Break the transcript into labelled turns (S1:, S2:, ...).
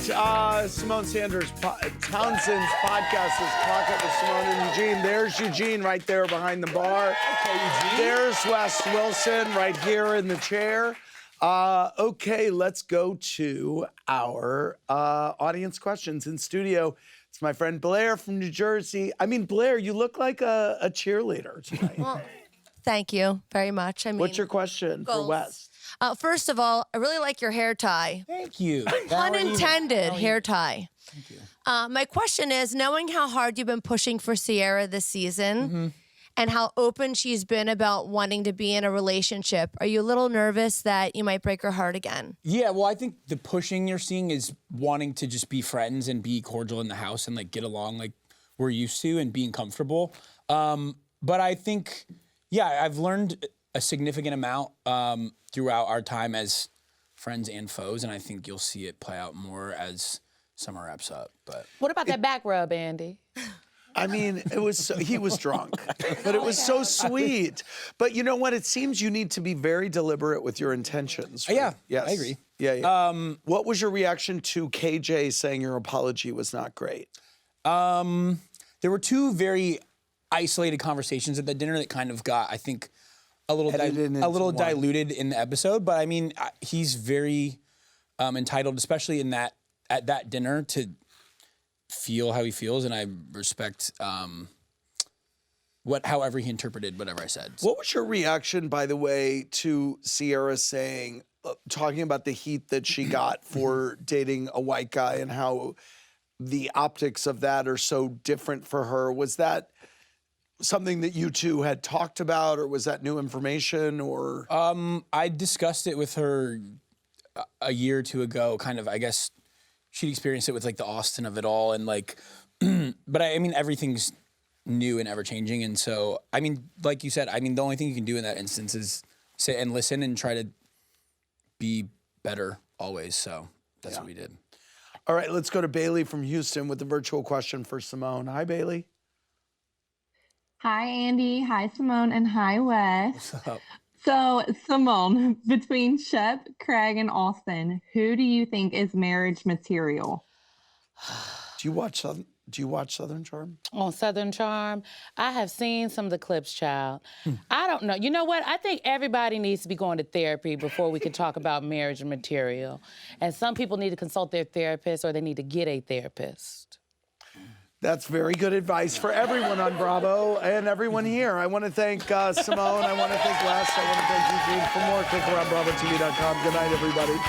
S1: Symone Townsend's podcast is Clock It with Symone and Eugene. There's Eugene right there behind the bar.
S2: Okay, Eugene.
S1: There's Wes Wilson right here in the chair. Okay, let's go to our audience questions in studio. It's my friend Blair from New Jersey. I mean, Blair, you look like a cheerleader tonight.
S3: Well, thank you very much.
S1: What's your question for Wes?
S3: First of all, I really like your hair tie.
S2: Thank you.
S3: Pun intended, hair tie.
S2: Thank you.
S3: My question is, knowing how hard you've been pushing for Ciara this season and how open she's been about wanting to be in a relationship, are you a little nervous that you might break her heart again?
S2: Yeah, well, I think the pushing you're seeing is wanting to just be friends and be cordial in the house and like get along like we're used to and being comfortable. But I think, yeah, I've learned a significant amount throughout our time as friends and foes, and I think you'll see it play out more as summer wraps up. But
S4: what about that back rub, Andy?
S1: I mean, he was drunk, but it was so sweet. But you know what? It seems you need to be very deliberate with your intentions. Right?
S2: Yeah,
S1: yes.
S2: I agree.
S1: Yeah. What was your reaction to KJ saying your apology was not great?
S2: There were two very isolated conversations at the dinner that kind of got, I think, a little diluted in the episode. But I mean, he's very entitled, especially at that dinner, to feel how he feels, and I respect however he interpreted whatever I said.
S1: What was your reaction, by the way, to Ciara talking about the heat that she got for dating a white guy and how the optics of that are so different for her? Was that something that you two had talked about, or was that new information, or?
S2: I discussed it with her a year or two ago, kind of, I guess she'd experienced it with like the Austen of it all, and like, but I mean, everything's new and ever changing. And so, I mean, like you said, I mean, the only thing you can do in that instance is sit and listen and try to be better always. So that's what we did.
S1: All right, let's go to Bailey from Houston with the virtual question for Symone. Hi, Bailey.
S5: Hi, Andy. Hi, Symone. And hi, Wes.
S2: What's up?
S5: So, Symone, between Shep, Craig, and Austen, who do you think is marriage material?
S1: Do you watch Southern Charm?
S4: On Southern Charm, I have seen some of the clips, child. I don't know. You know what? I think everybody needs to be going to therapy before we can talk about marriage material. And some people need to consult their therapist, or they need to get a therapist.
S1: That's very good advice for everyone on Bravo and everyone here. I want to thank Symone. I want to thank Wes. I want to thank Eugene. For more, click around BravoTV.com. Good night, everybody.